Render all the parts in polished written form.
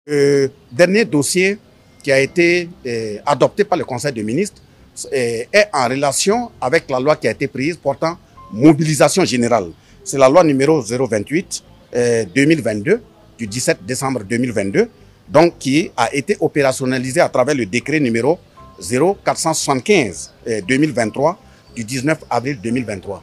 Le dernier dossier qui a été adopté par le Conseil des ministres est en relation avec la loi qui a été prise portant mobilisation générale. C'est la loi numéro 028 2022 du 17 décembre 2022, donc qui a été opérationnalisée à travers le décret numéro 0475 2023 du 19 avril 2023.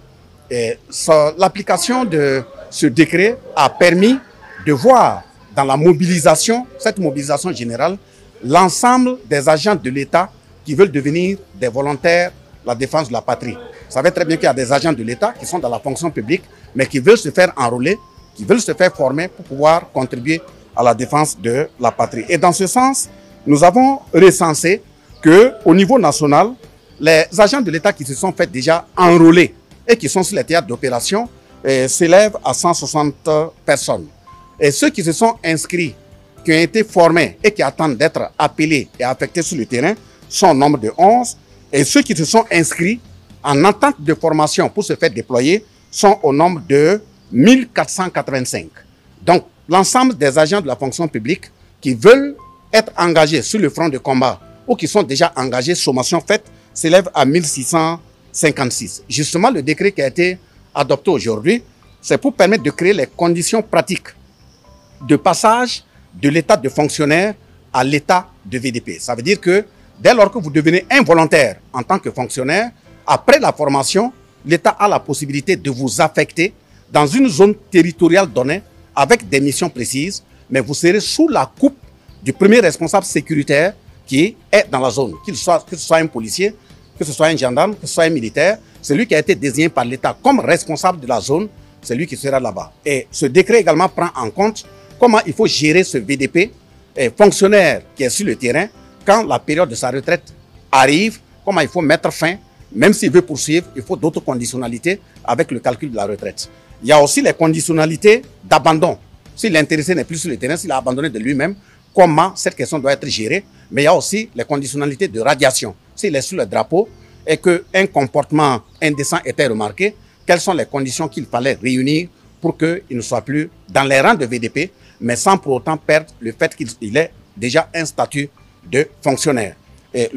L'application de ce décret a permis de voir dans la mobilisation, cette mobilisation générale, l'ensemble des agents de l'État qui veulent devenir des volontaires de la défense de la patrie. Vous savez très bien qu'il y a des agents de l'État qui sont dans la fonction publique, mais qui veulent se faire enrôler, qui veulent se faire former pour pouvoir contribuer à la défense de la patrie. Et dans ce sens, nous avons recensé qu'au niveau national, les agents de l'État qui se sont fait déjà enrôler et qui sont sur les théâtres d'opération s'élèvent à 160 personnes. Et ceux qui se sont inscrits, qui ont été formés et qui attendent d'être appelés et affectés sur le terrain sont au nombre de 11. Et ceux qui se sont inscrits en attente de formation pour se faire déployer sont au nombre de 1485. Donc, l'ensemble des agents de la fonction publique qui veulent être engagés sur le front de combat ou qui sont déjà engagés, sommation faite, s'élève à 1656. Justement, le décret qui a été adopté aujourd'hui, c'est pour permettre de créer les conditions pratiques de passage de l'état de fonctionnaire à l'état de VDP. Ça veut dire que dès lors que vous devenez involontaire en tant que fonctionnaire, après la formation, l'État a la possibilité de vous affecter dans une zone territoriale donnée avec des missions précises, mais vous serez sous la coupe du premier responsable sécuritaire qui est dans la zone, que ce soit un policier, que ce soit un gendarme, que ce soit un militaire, celui qui a été désigné par l'État comme responsable de la zone, c'est lui qui sera là-bas. Et ce décret également prend en compte comment il faut gérer ce VDP, fonctionnaire qui est sur le terrain, quand la période de sa retraite arrive, comment il faut mettre fin, même s'il veut poursuivre, il faut d'autres conditionnalités avec le calcul de la retraite. Il y a aussi les conditionnalités d'abandon. Si l'intéressé n'est plus sur le terrain, s'il a abandonné de lui-même, comment cette question doit être gérée. Mais il y a aussi les conditionnalités de radiation. S'il est sur le drapeau et qu'un comportement indécent était remarqué, quelles sont les conditions qu'il fallait réunir pour qu'il ne soit plus dans les rangs de VDP, mais sans pour autant perdre le fait qu'il ait déjà un statut de fonctionnaire. Et